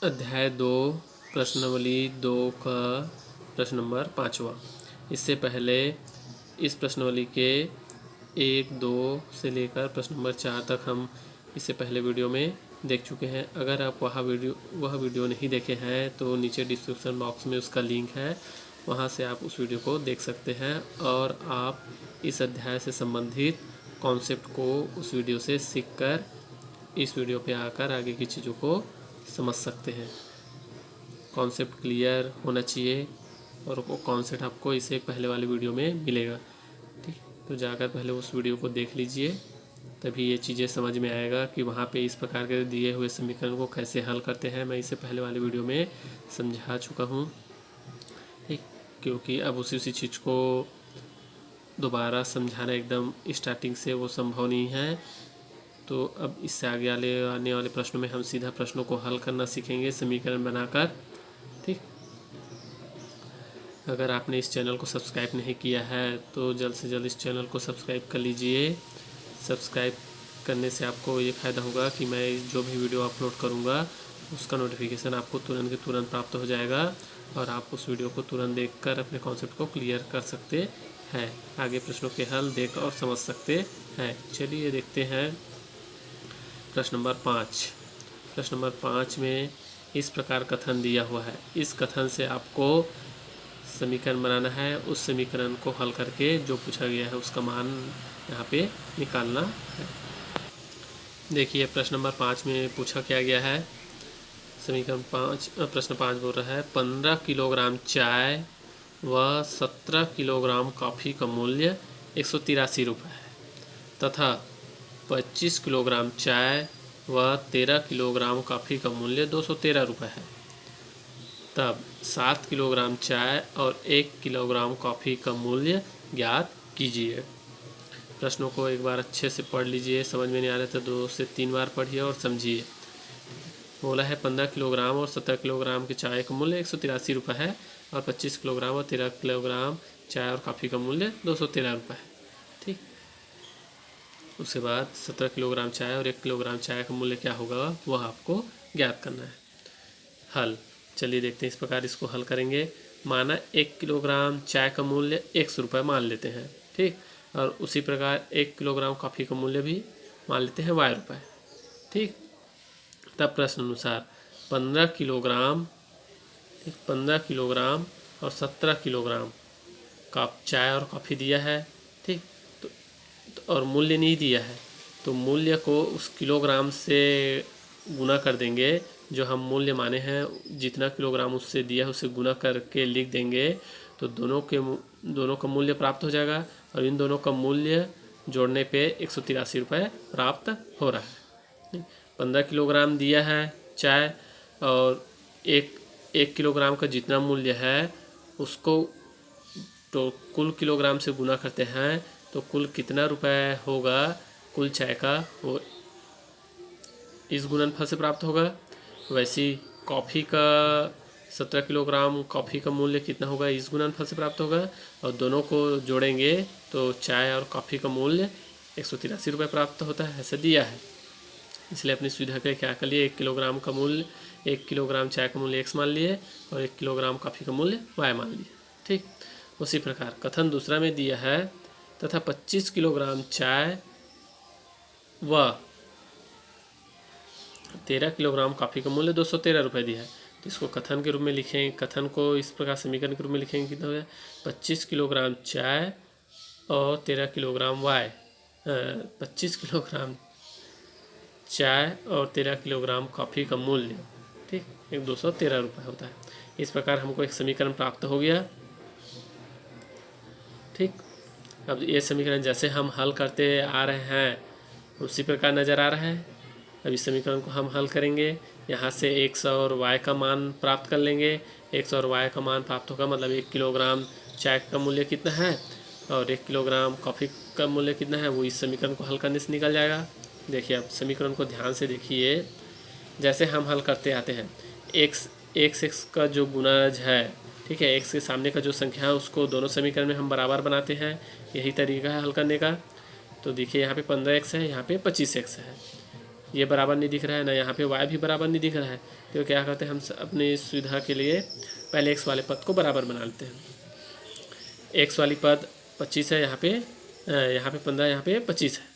अध्याय 2 प्रश्नावली 2 का प्रश्न नंबर 5वां। इससे पहले इस प्रश्नावली के 1, 2 से लेकर प्रश्न नंबर 4 तक हम इससे पहले वीडियो में देख चुके हैं। अगर आप वह वीडियो नहीं देखे हैं तो नीचे डिस्क्रिप्शन बॉक्स में उसका लिंक है, वहां से आप उस वीडियो को देख सकते हैं और आप इस अध्याय से संबंधित कॉन्सेप्ट को उस वीडियो से सीखकर इस वीडियो पे आकर आगे की चीज़ों को समझ सकते हैं। कॉन्सेप्ट क्लियर होना चाहिए और वो कॉन्सेप्ट आपको इससे पहले वाले वीडियो में मिलेगा। ठीक, तो जाकर पहले उस वीडियो को देख लीजिए, तभी ये चीज़ें समझ में आएगा कि वहाँ पे इस प्रकार के दिए हुए समीकरण को कैसे हल करते हैं। मैं इससे पहले वाले वीडियो में समझा चुका हूँ। ठीक, क्योंकि अब उसी चीज़ को दोबारा समझाना एकदम स्टार्टिंग से वो संभव नहीं है। तो अब इससे आगे आने वाले प्रश्नों में हम सीधा प्रश्नों को हल करना सीखेंगे समीकरण बनाकर। ठीक, अगर आपने इस चैनल को सब्सक्राइब नहीं किया है तो जल्द से जल्द इस चैनल को सब्सक्राइब कर लीजिए। सब्सक्राइब करने से आपको ये फ़ायदा होगा कि मैं जो भी वीडियो अपलोड करूँगा उसका नोटिफिकेशन आपको तुरंत के तुरंत प्राप्त हो जाएगा और आप उस वीडियो को तुरंत देखकर अपने कॉन्सेप्ट को क्लियर कर सकते हैं, आगे प्रश्नों के हल देख और समझ सकते हैं। चलिए देखते हैं प्रश्न नंबर 5। प्रश्न नंबर 5 में इस प्रकार कथन दिया हुआ है। इस कथन से आपको समीकरण बनाना है, उस समीकरण को हल करके जो पूछा गया है उसका मान यहाँ पे निकालना है। देखिए प्रश्न नंबर 5 में पूछा क्या गया है। समीकरण 5 प्रश्न 5 बोल रहा है 15 किलोग्राम चाय व 17 किलोग्राम कॉफ़ी का मूल्य 183 रुपये है तथा 25 किलोग्राम चाय व 13 किलोग्राम कॉफ़ी का मूल्य 213 रुपये है। तब 7 किलोग्राम चाय और 1 किलोग्राम कॉफ़ी का मूल्य ज्ञात कीजिए। प्रश्नों को एक बार अच्छे से पढ़ लीजिए, समझ में नहीं आ रहा तो 2 से 3 बार पढ़िए और समझिए। बोला है 15 किलोग्राम और 17 किलोग्राम की चाय का मूल्य 183 रुपये है और 25 किलोग्राम और 13 किलोग्राम चाय और कॉफ़ी का मूल्य 213 रुपये है। ठीक, उसके बाद 17 किलोग्राम चाय और 1 किलोग्राम चाय का मूल्य क्या होगा वह आपको ज्ञात करना है। हल, चलिए देखते हैं। इस प्रकार इसको हल करेंगे। माना 1 किलोग्राम चाय का मूल्य 100 रुपये मान लेते हैं। ठीक, और उसी प्रकार 1 किलोग्राम कॉफ़ी का मूल्य भी मान लेते हैं y रुपये। ठीक, तब प्रश्न अनुसार 15 किलोग्राम 15 किलोग्राम और 17 किलोग्राम का चाय और कॉफ़ी दिया है। ठीक, तो और मूल्य नहीं दिया है तो मूल्य को उस किलोग्राम से गुना कर देंगे। जो हम मूल्य माने हैं जितना किलोग्राम उससे दिया है उसे गुना करके लिख देंगे तो दोनों का मूल्य प्राप्त हो जाएगा और इन दोनों का मूल्य जोड़ने पे 183 रुपये प्राप्त हो रहा है। 15 किलोग्राम दिया है चाय और एक किलोग्राम का जितना मूल्य है उसको तो कुल किलोग्राम से गुना करते हैं तो कुल कितना रुपए होगा कुल चाय का वो इस गुणनफल से प्राप्त होगा। वैसे कॉफ़ी का 17 किलोग्राम कॉफ़ी का मूल्य कितना होगा इस गुणनफल से प्राप्त होगा और दोनों को जोड़ेंगे तो चाय और कॉफ़ी का मूल्य 183 रुपये प्राप्त होता है, ऐसा दिया है। इसलिए अपनी सुविधा के क्या कर लिए 1 किलोग्राम का मूल्य 1 किलोग्राम चाय का मूल्य x मान लिए और 1 किलोग्राम कॉफ़ी का मूल्य y मान लिए। ठीक, उसी प्रकार कथन दूसरा में दिया है तथा 25 किलोग्राम चाय व 13 किलोग्राम कॉफ़ी का मूल्य 213 रुपये दिया है। तो इसको कथन के रूप में लिखेंगे। कथन को इस प्रकार समीकरण के रूप में लिखेंगे कितना हो जाए 25 किलोग्राम चाय और 13 किलोग्राम 25 किलोग्राम चाय और 13 किलोग्राम कॉफ़ी का मूल्य ठीक 213 रुपये होता है। इस प्रकार हमको एक समीकरण प्राप्त हो गया। ठीक, अब ये समीकरण जैसे हम हल करते आ रहे हैं उसी प्रकार नज़र आ रहा है। अब इस समीकरण को हम हल करेंगे। यहाँ से x और y का मान प्राप्त कर लेंगे। x और y का मान प्राप्त होगा मतलब 1 किलोग्राम चाय का मूल्य कितना है और 1 किलोग्राम कॉफ़ी का मूल्य कितना है वो इस समीकरण को हल करने से निकल जाएगा। देखिए अब समीकरण को ध्यान से देखिए। जैसे हम हल करते आते हैं x का जो गुणज है ठीक है, x के सामने का जो संख्या है उसको दोनों समीकरण में हम बराबर बनाते हैं। यही तरीका है हल करने का। तो देखिए यहाँ पे 15x है, यहाँ पे 25x है। ये बराबर नहीं दिख रहा है, ना यहाँ पे y भी बराबर नहीं दिख रहा है। तो क्या करते हैं हम अपनी सुविधा के लिए पहले x वाले पद को बराबर बना लेते हैं। x वाली पद 25 है, यहाँ पे 15, यहाँ पे 25 है।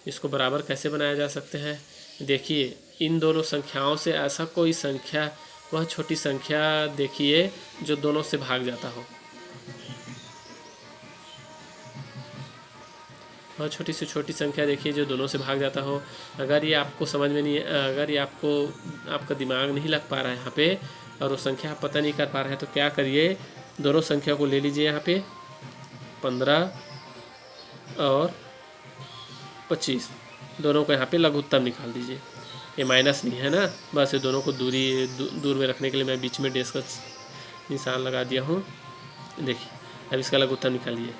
इसको बराबर कैसे बनाया जा सकते हैं? देखिए, इन दोनों संख्याओं से ऐसा कोई संख्या, वह छोटी संख्या देखिए जो दोनों से भाग जाता हो। वह छोटी से छोटी संख्या देखिए जो दोनों से भाग जाता हो। अगर ये आपको समझ में नहीं, अगर ये आपका दिमाग नहीं लग पा रहा है यहाँ पे, और वो संख्या आप पता नहीं कर पा रहे हैं, तो क्या करिए, दोनों संख्या को ले लीजिए। यहाँ पे 15 और 25, दोनों को यहाँ पे लघुत्तम निकाल दीजिए। ये माइनस नहीं है ना, बस ये दोनों को दूर में रखने के लिए मैं बीच में डेश का निशान लगा दिया हूँ। देखिए, अब इसका लघुत्तम निकालिए।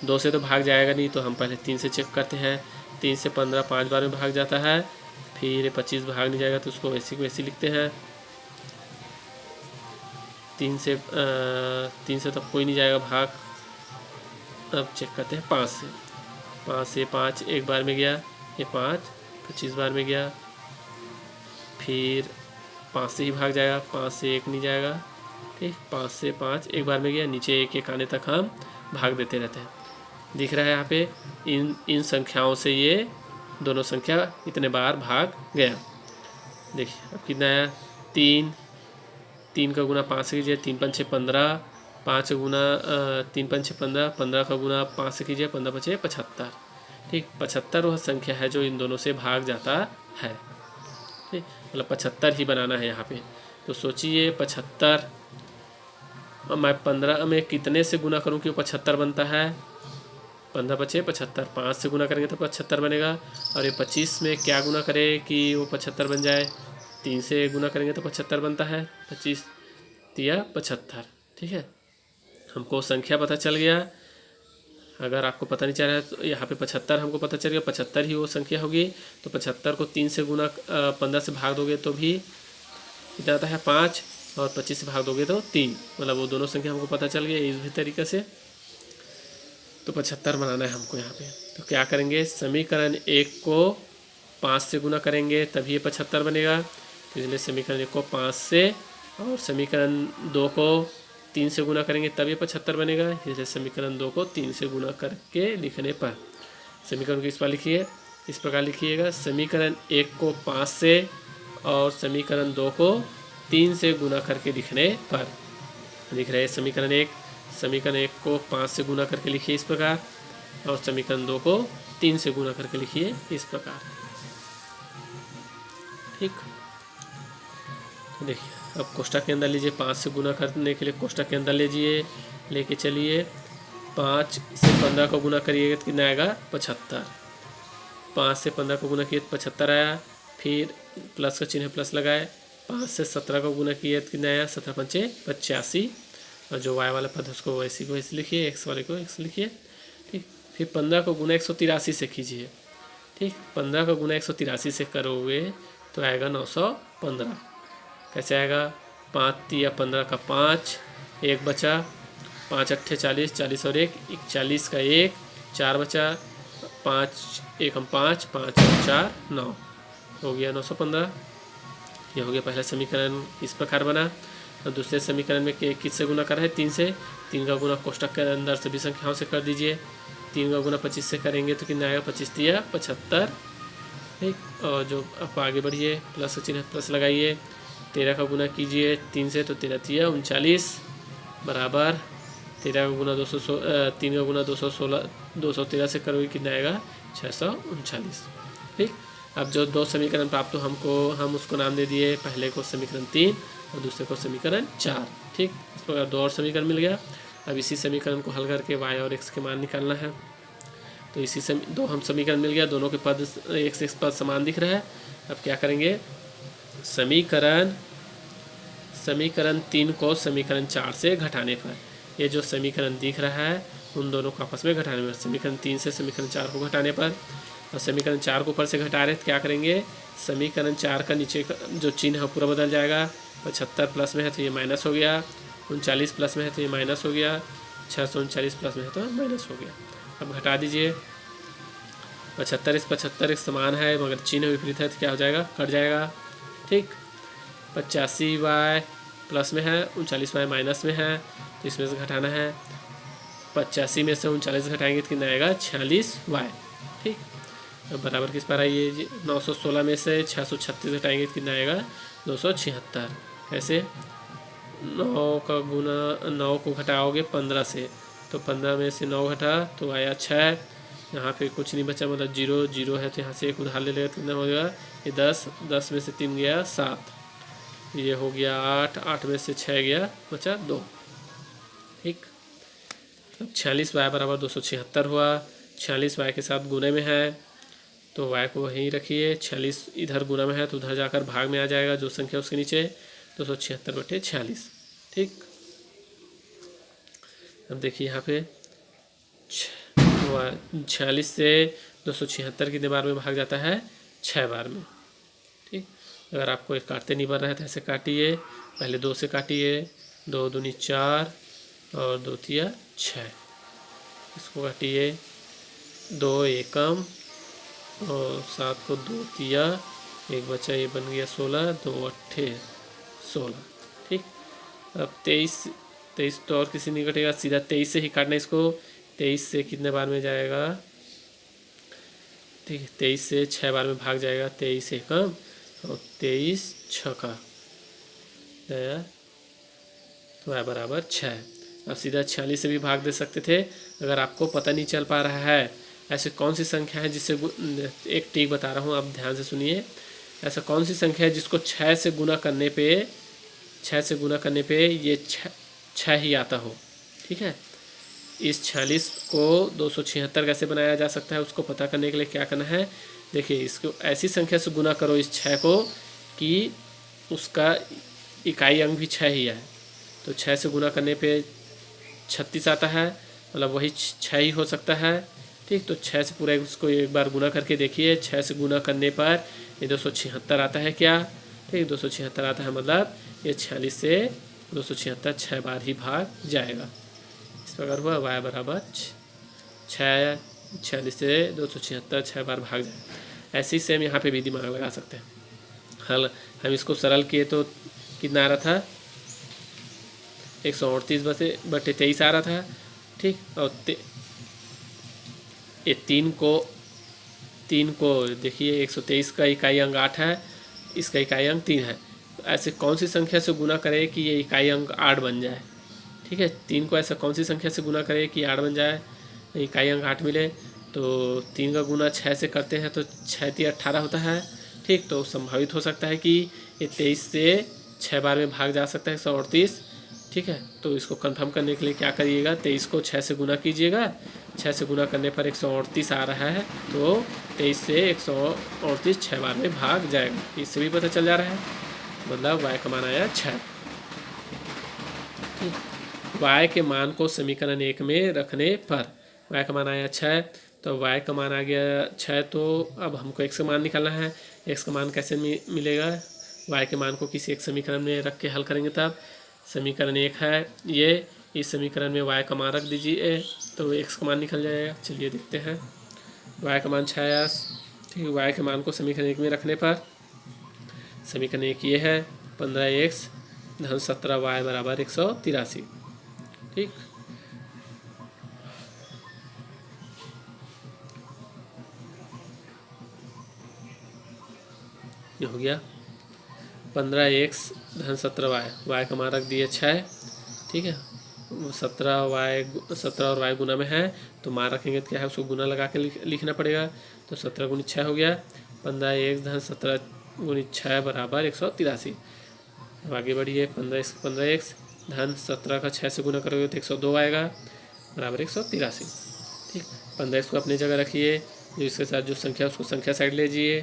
2 से तो भाग जाएगा नहीं, तो हम पहले 3 से चेक करते हैं। 3 से 15 5 बार में भाग जाता है, फिर 25 भाग नहीं जाएगा, तो उसको वैसे को वैसे लिखते हैं। 3 से तो कोई नहीं जाएगा भाग। अब चेक करते हैं 5 से 5 एक बार में गया, ये 5 25 बार में गया। फिर 5 से ही भाग जाएगा, 5 से 1 नहीं जाएगा। ठीक, 5 से 5 एक बार में गया, नीचे 1 आने तक हम भाग देते रहते हैं। दिख रहा है यहाँ पे इन संख्याओं से ये दोनों संख्या इतने बार भाग गया। देखिए अब कितना आया, 3 का गुना 5 से कीजिए, 3 5 6 15, 5 गुना 3 5 6 15, 15 का गुना 5 से कीजिए, 15 5 75। ठीक, 75 वह संख्या है जो इन दोनों से भाग जाता है। ठीक, मतलब 75 ही बनाना है यहाँ पे। तो सोचिए 75, मैं 15 में कितने से गुना करूँ कि वो 75 बनता है? 15 5 75, 5 से गुना करेंगे तो 75 बनेगा। और ये 25 में क्या गुना करे कि वो 75 बन जाए? 3 से गुना करेंगे तो 75 बनता है, 25 तिया 75। ठीक है, हमको संख्या पता चल गया। अगर आपको पता नहीं चल रहा है तो यहाँ पे 75 हमको पता चल गया, 75 ही वो संख्या होगी। तो 75 को 3 से गुना 15 से भाग दोगे तो भी कितना आता है 5, और 25 से भाग दोगे तो 3, मतलब वो दोनों संख्या हमको पता चल गया इस भी तरीके से। तो 75 बनाना है हमको यहाँ पे। तो क्या करेंगे, समीकरण 1 को 5 से गुना करेंगे तभी ये 75 बनेगा। तो इसलिए समीकरण 1 को 5 से, और समीकरण 2 को 3 से गुना करेंगे तब ये 75 बनेगा। इसलिए समीकरण 2 को 3 से गुना करके लिखने पर समीकरण को इस पर लिखिए, इस प्रकार लिखिएगा, समीकरण 1 को 5 से और समीकरण 2 को 3 से गुना करके लिखने पर। लिख रहे हैं समीकरण 1 को 5 से गुना करके लिखिए इस प्रकार, और समीकरण 2 को 3 से गुना करके लिखिए इस प्रकार। ठीक, देखिए अब कोष्ठक के अंदर लीजिए, 5 से गुना करने के लिए कोष्ठक के अंदर लीजिए, लेके चलिए। 5 से 15 को गुना करिएगा तो कितना आएगा 75। 5 से 15 को गुना किए तो 75 आया। फिर प्लस का चिन्ह प्लस लगाए। 5 से 17 को गुना किए तो कितना आया 17 पंचे 85। और जो y वाला पद है उसको वैसे को वैसे लिखिए, x वाले को x लिखिए। ठीक, फिर 15 को गुना 183 से कीजिए। ठीक, 15 का गुना 183 से करोगे तो आएगा 915। कैसे आएगा, 5 तिया 15 का 5, 1 बचा, 5 अट्ठे 40, 40 और 1 41 का 1, 4 बचा, 5 1 हम 5, 5 और 4 9, हो गया 915। ये हो गया पहला समीकरण, इस प्रकार बना। और दूसरे समीकरण में किससे गुना कर रहे हैं 3 से, 3 का गुना कोष्ठक के अंदर सभी संख्याओं से कर दीजिए। 3 का गुना 25 से करेंगे तो कितना आएगा 25 तिया 75। ठीक, और जो आप आगे बढ़िए, प्लस का चिन्ह प्लस लगाइए। 13 का गुना कीजिए 3 से तो 13 तिया 39 बराबर 13 का गुना 3 का गुना 216, 213 से करोगे कितना आएगा 639। ठीक, अब जो 2 समीकरण प्राप्त हो हम उसको नाम दे दिए, पहले को समीकरण 3 और दूसरे को समीकरण 4। ठीक, इस प्रकार 2 और समीकरण मिल गया। अब इसी समीकरण को हल करके y और x के मान निकालना है। तो इसी 2 हम समीकरण मिल गया, दोनों के पद x पद समान दिख रहा है। अब क्या करेंगे, समीकरण 3 को समीकरण 4 से घटाने पर, ये जो समीकरण दिख रहा है उन दोनों को आपस में घटाने पर, समीकरण 3 से समीकरण 4 को घटाने पर, और समीकरण 4 को ऊपर से घटा रहे तो क्या करेंगे, समीकरण 4 का नीचे का जो चिन्ह है पूरा बदल जाएगा। 75 प्लस में है तो ये माइनस हो गया, 39 प्लस में है तो ये माइनस हो गया, 639 प्लस में है तो माइनस हो गया। अब घटा दीजिए, 75 इस 75 एक समान है मगर चिन्ह विपरीत है तो क्या हो जाएगा, कट जाएगा। ठीक, 85y प्लस में है, 39y माइनस में है, तो इसमें से घटाना है। 85 में से 39 घटाएंगे तो कितना आएगा, 46y। ठीक, अब बराबर किस पर आइए जी, 916 में से 636 घटाएंगे तो कितना आएगा, 276। कैसे, 9 का गुना, 9 को घटाओगे 15 से, तो 15 में से 9 घटा तो आया 6। यहाँ पे कुछ नहीं बचा, मतलब 0 0 है तो यहाँ से एक उधार ले लेगा तो कितना हो जाएगा, ये 10, 10 में से 3 गया 7, ये हो गया 8, 8 में से 6 गया, बचा 2। ठीक, अब 46y बराबर 276 हुआ। 46y के साथ गुने में है तो y को वहीं रखिए, 46 इधर गुना में है तो उधर जाकर भाग में आ जाएगा, जो संख्या उसके नीचे 276/46। ठीक, अब देखिए यहाँ पे 46 से 276 कितने बार में भाग जाता है, 6 बार में। ठीक, अगर आपको एक काटते नहीं बन रहा है तो ऐसे काटिए, पहले 2 से काटिए, 2 दूनी 4 और 2 तिया 6, इसको काटिए, 2 एकम और 7 को 2 तिया, एक बचा, ये बन गया 16, 2 अट्ठे 16। ठीक, अब 23 तो और किसी नहीं कटेगा, सीधा 23 से ही काटना इसको। 23 से कितने बार में जाएगा, ठीक है, 23 से 6 बार में भाग जाएगा, 23 एकम और 23 छका तो है बराबर 6। अब सीधा 46 से भी भाग दे सकते थे। अगर आपको पता नहीं चल पा रहा है ऐसे कौन सी संख्या है जिससे, एक टिक बता रहा हूँ आप ध्यान से सुनिए, ऐसा कौन सी संख्या है जिसको 6 से गुना करने पे ये 6 ही आता हो। ठीक है, इस 46 को 276 कैसे बनाया जा सकता है उसको पता करने के लिए क्या करना है, देखिए इसको ऐसी संख्या से गुना करो इस 6 को कि उसका इकाई अंक भी 6 ही है, तो 6 से गुना करने पे 36 आता है, मतलब वही 6 ही हो सकता है। ठीक, तो 6 से पूरा उसको एक बार गुना करके देखिए, 6 से गुना करने पर ये 276 आता है क्या, ठीक, 276 आता है, मतलब ये 46 से 276 6 बार ही भाग जाएगा। इस प्रकार हुआ y बराबर 6, 46 से 276 6 बार भाग जाए। ऐसे ही सेम यहाँ पे भी दिमाग लगा सकते हैं। हल हम इसको सरल किए तो कितना आ रहा था, 138/23 आ रहा था। ठीक, और ये 3 को देखिए, 123 का इकाई अंक 8 है, इसका इकाई अंक 3 है, तो ऐसे कौन सी संख्या से गुना करें कि ये इकाई अंक 8 बन जाए। ठीक है, 3 को ऐसा कौन सी संख्या से गुना करें कि 8 बन जाए, इकाई अंक 8 मिले, तो 3 का गुना 6 से करते हैं तो 6 × 18 होता है। ठीक, तो संभावित हो सकता है कि ये 23 से 6 बार में भाग जा सकता है, 138। ठीक है, तो इसको कंफर्म करने के लिए क्या करिएगा, 23 को 6 से गुना कीजिएगा, 6 से गुना करने पर 138 आ रहा है, तो 23 से 138 6 बार में भाग जाएगा। इससे भी पता चल जा रहा है, मतलब y का मान आया 6। y के मान को समीकरण 1 में रखने पर y का मान आया 6, तो y का मान आ गया 6, तो अब हमको x का मान निकालना है। x का मान कैसे मिलेगा, y के मान को किसी एक समीकरण में रख के हल करेंगे, तब समीकरण 1 है ये, इस समीकरण में y का मान रख दीजिए तो x का मान निकल जाएगा। चलिए देखते हैं, y का मान 6 आया। ठीक, y के मान को समीकरण 1 में रखने पर समीकरण 1 ये है, 15x धन 17y बराबर 183। ठीक, ये हो गया 15x धन 17y का मान रख दिए 6। ठीक है, 17 और y गुना में है तो मान रखेंगे तो क्या है, उसको गुना लगा के लिखना पड़ेगा, तो 17 × 6 हो गया, 15x धन 17 × 6 बराबर 183। अब आगे बढ़िए, 15x धन 17 का 6 से गुना करोगे तो 102 आएगा बराबर 183। ठीक, 15x को अपनी जगह रखिए, जो इसके साथ जो संख्या उसको संख्या साइड ले जाइए।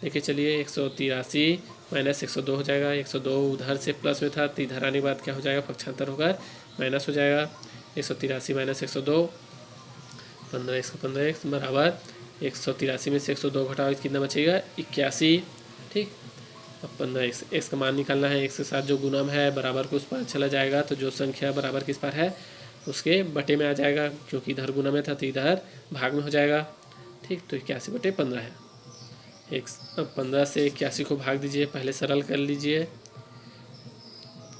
देखिए चलिए, 183 माइनस 102 हो जाएगा, 102 उधर से प्लस में था तो इधर आने के बाद क्या हो जाएगा, पक्षांतर होकर माइनस हो जाएगा। 183 माइनस 102, 15x का 15x बराबर 183 में से 102 घटाओ कितना बचेगा, 81। ठीक, अब 15x x का मान निकालना है, x के साथ जो गुणम है बराबर को उस पर चला जाएगा, तो जो संख्या बराबर किस पर है उसके बटे में आ जाएगा, क्योंकि इधर गुणा में था तो इधर भाग में हो जाएगा। ठीक, तो 81/15 है। 15 से 81 को भाग दीजिए, पहले सरल कर लीजिए।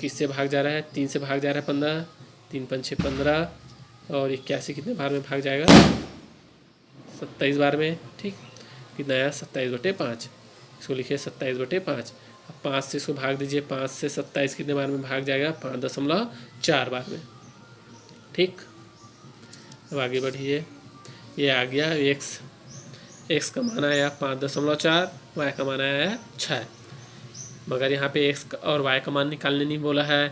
किससे भाग जा रहा है? 3 से भाग जा रहा है 15, 3 पंचे 15 और 81 कितने बार में भाग जाएगा? 27 बार में। ठीक, कितना आया? 27/5। इसको लिखिए 27/5। अब 5 से इसको भाग दीजिए, 5 से 27 कितने बार में भाग जाएगा? 5.4 बार में। ठीक, अब आगे बढ़िए। ये आ गया एक्स का मान आया 5.4, वाई का मान आया 6। मगर यहाँ पे एक्स और वाई का मान निकालने नहीं बोला है।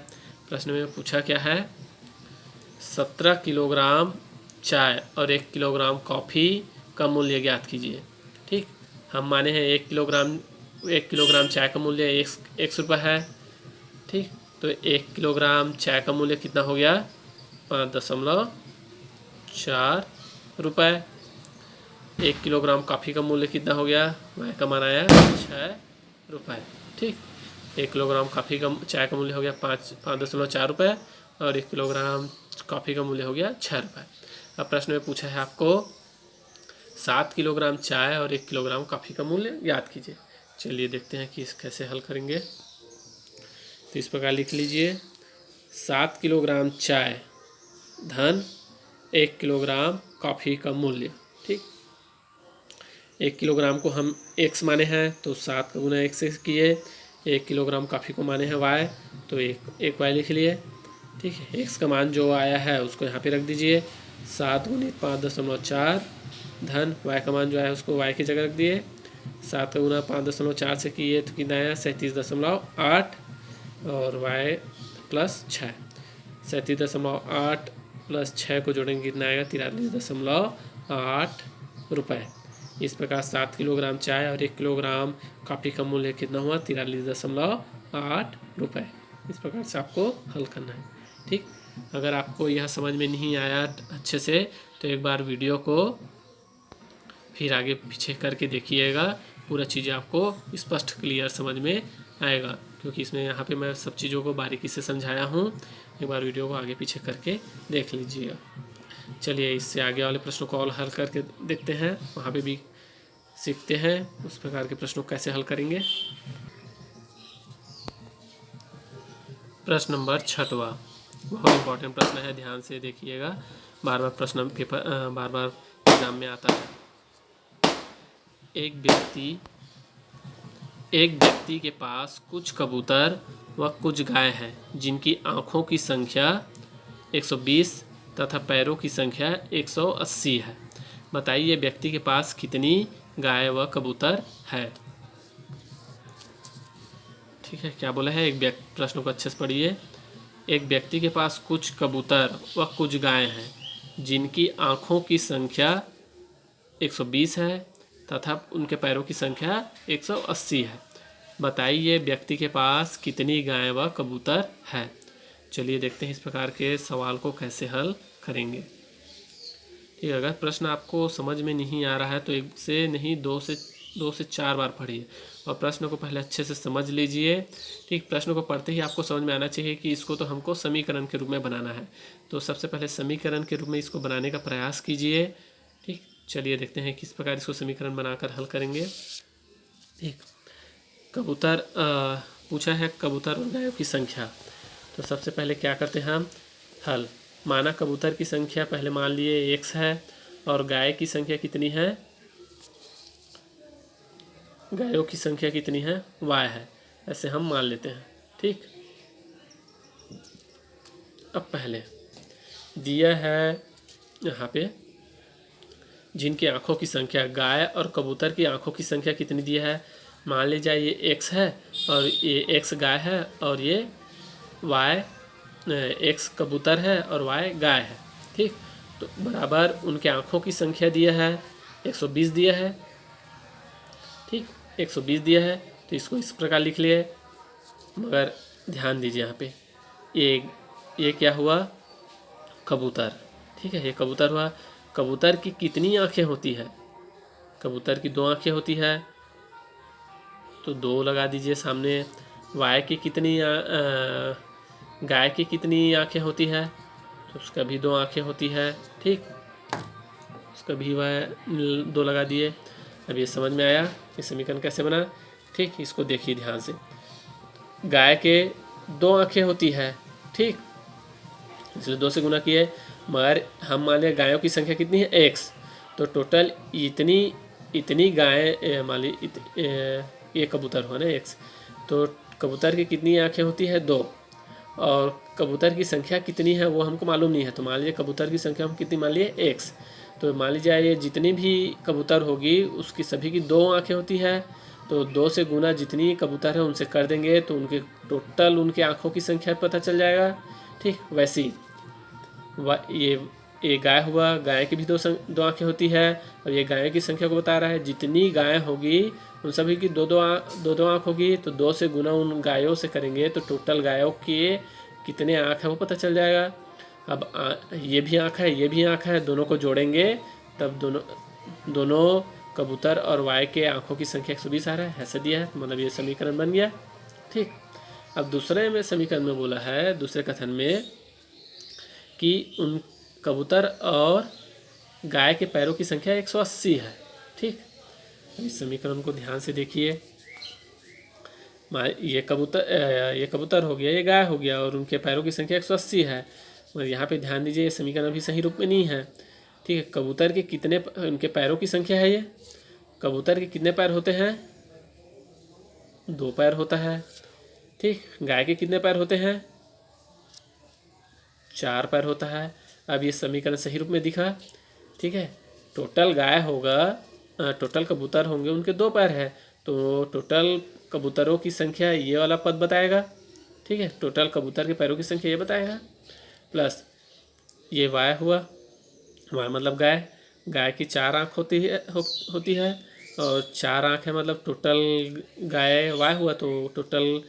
प्रश्न में पूछा क्या है? 17 किलोग्राम चाय और 1 किलोग्राम कॉफ़ी का मूल्य ज्ञात कीजिए। ठीक, हम माने हैं 1 किलोग्राम चाय का मूल्य एक रुपये है। ठीक, तो 1 किलोग्राम चाय का मूल्य कितना हो गया? 5.4 रुपये। 1 किलोग्राम कॉफ़ी का मूल्य कितना हो गया? वाई का मान आया 6 रुपये। ठीक, 1 किलोग्राम कॉफ़ी का चाय का मूल्य हो गया 5.4 रुपये और 1 किलोग्राम कॉफ़ी का मूल्य हो गया 6 रुपये। अब प्रश्न में पूछा है आपको 7 किलोग्राम चाय और 1 किलोग्राम कॉफ़ी का मूल्य ज्ञात कीजिए। चलिए देखते हैं कि इस कैसे हल करेंगे। तो इस प्रकार लिख लीजिए 7 किलोग्राम चाय धन 1 किलोग्राम कॉफ़ी का मूल्य। ठीक, 1 किलोग्राम को हम x माने हैं तो 7 का गुना x से किए। 1 किलोग्राम कॉफ़ी को माने हैं y, तो एक y लिख लिए। ठीक है, x का मान जो आया है उसको यहाँ पे रख दीजिए। 7 गुणित 5.4 धन y का मान जो आया उसको y की जगह रख दिए। 7 का गुना 5.4 से किए तो कितना आया? 37.8 और y प्लस 6। 37.8 प्लस 6 को जोड़ेंगे कितना आएगा? 43.8 रुपये। इस प्रकार 7 किलोग्राम चाय और 1 किलोग्राम कॉफ़ी का मूल्य कितना हुआ? 43.8 रुपये। इस प्रकार से आपको हल करना है। ठीक, अगर आपको यह समझ में नहीं आया अच्छे से तो एक बार वीडियो को फिर आगे पीछे करके देखिएगा, पूरा चीज़ें आपको स्पष्ट क्लियर समझ में आएगा, क्योंकि इसमें यहाँ पे मैं सब चीज़ों को बारीकी से समझाया हूँ। एक बार वीडियो को आगे पीछे करके देख लीजिएगा। चलिए इससे आगे वाले प्रश्नों को और हल करके देखते हैं, वहाँ पे भी सीखते हैं उस प्रकार के प्रश्नों को कैसे हल करेंगे। प्रश्न नंबर 6वां बहुत इंपॉर्टेंट प्रश्न है, ध्यान से देखिएगा। बार बार प्रश्न पेपर बार बार एग्जाम में आता है। एक व्यक्ति के पास कुछ कबूतर व कुछ गाय हैं जिनकी आँखों की संख्या 120 तथा पैरों की संख्या 180 है। बताइए व्यक्ति के पास कितनी गाय व कबूतर है। ठीक है, क्या बोला है? प्रश्न को अच्छे से पढ़िए। एक व्यक्ति के पास कुछ कबूतर व कुछ गाय हैं जिनकी आँखों की संख्या 120 है तथा उनके पैरों की संख्या 180 है। बताइए व्यक्ति के पास कितनी गाय व कबूतर है। चलिए देखते हैं इस प्रकार के सवाल को कैसे हल करेंगे। ठीक है, अगर प्रश्न आपको समझ में नहीं आ रहा है तो 1 से नहीं 2 से 4 बार पढ़िए और प्रश्न को पहले अच्छे से समझ लीजिए। ठीक, प्रश्न को पढ़ते ही आपको समझ में आना चाहिए कि इसको तो हमको समीकरण के रूप में बनाना है, तो सबसे पहले समीकरण के रूप में इसको बनाने का प्रयास कीजिए। ठीक, चलिए देखते हैं किस प्रकार इसको समीकरण बनाकर हल करेंगे। ठीक, कबूतर पूछा है कबूतर और गायों की संख्या, तो सबसे पहले क्या करते हैं हम? हल। माना कबूतर की संख्या पहले मान लिए x है और गाय की संख्या कितनी है? गायों की संख्या कितनी है? y है। ऐसे हम मान लेते हैं। ठीक, अब पहले दिया है यहाँ पे जिनकी आँखों की संख्या, गाय और कबूतर की आँखों की संख्या कितनी दी है? मान लीजिए ये x है और ये x गाय है और ये y x कबूतर है और y गाय है। ठीक, तो बराबर उनके आँखों की संख्या दिया है 120 दिया है। ठीक, 120 दिया है तो इसको इस प्रकार लिख लिए। मगर ध्यान दीजिए यहाँ पे ये क्या हुआ? कबूतर। ठीक है, ये कबूतर हुआ। कबूतर की कितनी आँखें होती है? कबूतर की 2 आँखें होती है तो 2 लगा दीजिए सामने। गाय की कितनी आँखें होती है? तो उसका भी 2 आँखें होती है। ठीक, उसका भी वाई 2 लगा दिए। अब ये समझ में आया ये समीकरण कैसे बना। ठीक, इसको देखिए ध्यान से। गाय के 2 आँखें होती है, ठीक, इसलिए 2 से गुना किए। मगर हम मान लिया गायों की संख्या कितनी है, x, तो टोटल इतनी गायें मान ली ये कबूतर हुआ ना x, तो कबूतर की कितनी आँखें होती है, 2, और कबूतर की संख्या कितनी है वो हमको मालूम नहीं है। तो मान लीजिए कबूतर की संख्या हम कितनी मान लिए, x, तो मान लीजिए ये जितनी भी कबूतर होगी उसकी सभी की 2 आँखें होती है, तो 2 से गुना जितनी कबूतर है उनसे कर देंगे तो उनके टोटल उनके आँखों की संख्या पता चल जाएगा। ठीक, वैसे ही ये गाय हुआ, गाय की भी 2 आँखें होती है, और ये गायों की संख्या को बता रहा है। जितनी गाय होगी उन सभी की 2 2 आँख होगी, तो 2 से गुना उन गायों से करेंगे तो टोटल गायों के कितने आँख है वो पता चल जाएगा। अब ये भी आँख है, ये भी आँख है, दोनों को जोड़ेंगे तब दोनों कबूतर और वाई के आँखों की संख्या 120 आ रहा है, ऐसा दिया है, तो मतलब ये समीकरण बन गया। ठीक, अब दूसरे में समीकरण में बोला है, दूसरे कथन में, कि उन कबूतर और गाय के पैरों की संख्या 180 है। ठीक, इस समीकरण को ध्यान से देखिए। ये कबूतर हो गया, ये गाय हो गया, और उनके पैरों की संख्या 180 है। और यहाँ पे ध्यान दीजिए ये समीकरण अभी सही रूप में नहीं है। ठीक है, कबूतर के कितने उनके पैरों की संख्या है, ये कबूतर के कितने पैर होते हैं, 2 पैर होता है। ठीक, गाय के कितने पैर होते हैं, 4 पैर होता है। अब ये समीकरण सही रूप में दिखा। ठीक है, टोटल गाय होगा, टोटल कबूतर होंगे उनके 2 पैर है, तो टोटल कबूतरों की संख्या ये वाला पद बताएगा। ठीक है, टोटल कबूतर के पैरों की संख्या ये बताएगा, प्लस ये वाय हुआ, वाय मतलब गाय की 4 आँख होती है, और 4 आँख है मतलब टोटल गाय वाय हुआ, तो टोटल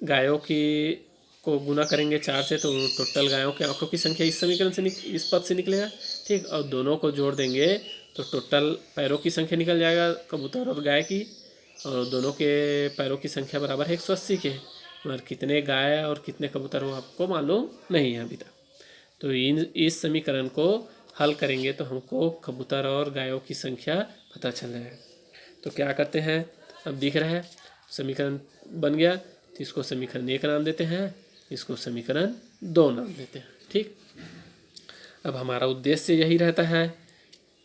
गायों की को गुना करेंगे 4 से, तो टोटल गायों के आँखों की संख्या इस समीकरण से इस पद से निकलेगा। ठीक, और दोनों को जोड़ देंगे तो टोटल पैरों की संख्या निकल जाएगा कबूतर और गाय की, और दोनों के पैरों की संख्या बराबर है 180 के। मगर कितने गाय और कितने कबूतर वो आपको मालूम नहीं है अभी तक। तो इस समीकरण को हल करेंगे तो हमको कबूतर और गायों की संख्या पता चल जाएगा। तो क्या करते हैं, अब दिख रहा है समीकरण बन गया, तो इसको समीकरण 1 नाम देते हैं, इसको समीकरण 2 नाम देते हैं। ठीक, अब हमारा उद्देश्य यही रहता है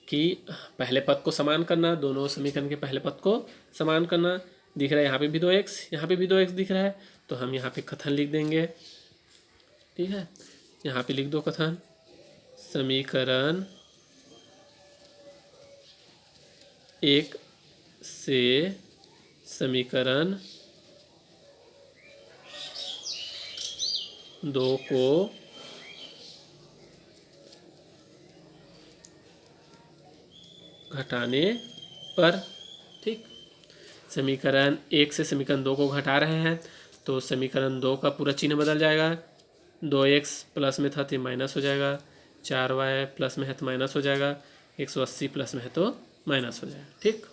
कि पहले पद को समान करना, दोनों समीकरण के पहले पद को समान करना। दिख रहा है यहाँ पे भी 2x, यहाँ पे भी 2x दिख रहा है, तो हम यहाँ पे कथन लिख देंगे। ठीक है, यहाँ पे लिख दो कथन, समीकरण 1 से समीकरण 2 को घटाने पर, ठीक, समीकरण 1 से समीकरण 2 को घटा रहे हैं तो समीकरण 2 का पूरा चिन्ह बदल जाएगा। 2x प्लस में था तो माइनस हो जाएगा, 4y प्लस में है तो माइनस हो जाएगा, 180 प्लस में है तो माइनस हो जाएगा। ठीक,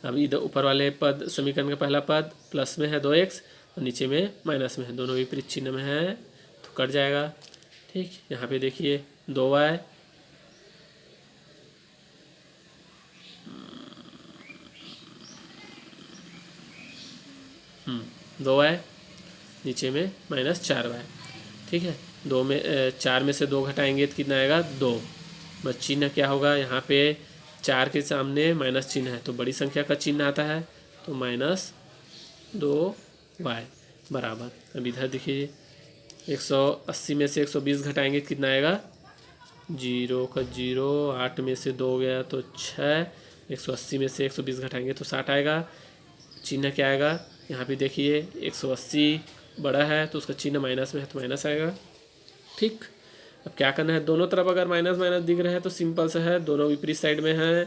अब इधर ऊपर वाले पद समीकरण का पहला पद प्लस में है 2x और नीचे में माइनस में है, दोनों विपरीत चिन्ह में है तो कट जाएगा। ठीक, यहाँ पे देखिए 2y 2y नीचे में माइनस 4y। ठीक है, 4 में से 2 घटाएंगे तो कितना आएगा, 2। बस चिन्ह क्या होगा, यहाँ पे 4 के सामने माइनस चिन्ह है तो बड़ी संख्या का चिन्ह आता है, तो -2y बराबर। अब इधर देखिए 180 में से 120 घटाएंगे तो कितना आएगा, 0 का 0, 8 में से 2 गया तो 6, 180 में से 120 घटाएंगे तो 60 आएगा। चिन्ह क्या आएगा, यहाँ पे देखिए 180 बड़ा है तो उसका चिन्ह माइनस में है तो माइनस आएगा। ठीक, अब क्या करना है, दोनों तरफ अगर माइनस माइनस दिख रहे हैं तो सिंपल सा है, दोनों विपरीत साइड में है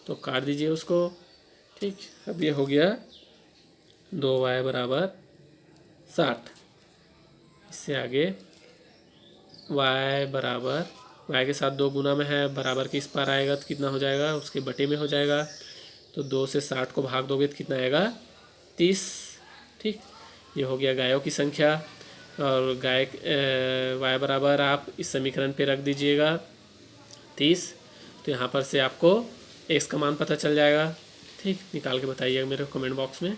तो काट दीजिए उसको। ठीक, अब ये हो गया 2y बराबर 60। इससे आगे y बराबर, y के साथ 2 गुना में है, बराबर के इस पार आएगा तो कितना हो जाएगा, उसके बटे में हो जाएगा, तो 2 से 60 को भाग दोगे तो कितना आएगा, 30। ठीक, ये हो गया गायों की संख्या, और y बराबर आप इस समीकरण पे रख दीजिएगा 30। तो यहाँ पर से आपको x का मान पता चल जाएगा। ठीक, निकाल के बताइएगा मेरे कमेंट बॉक्स में।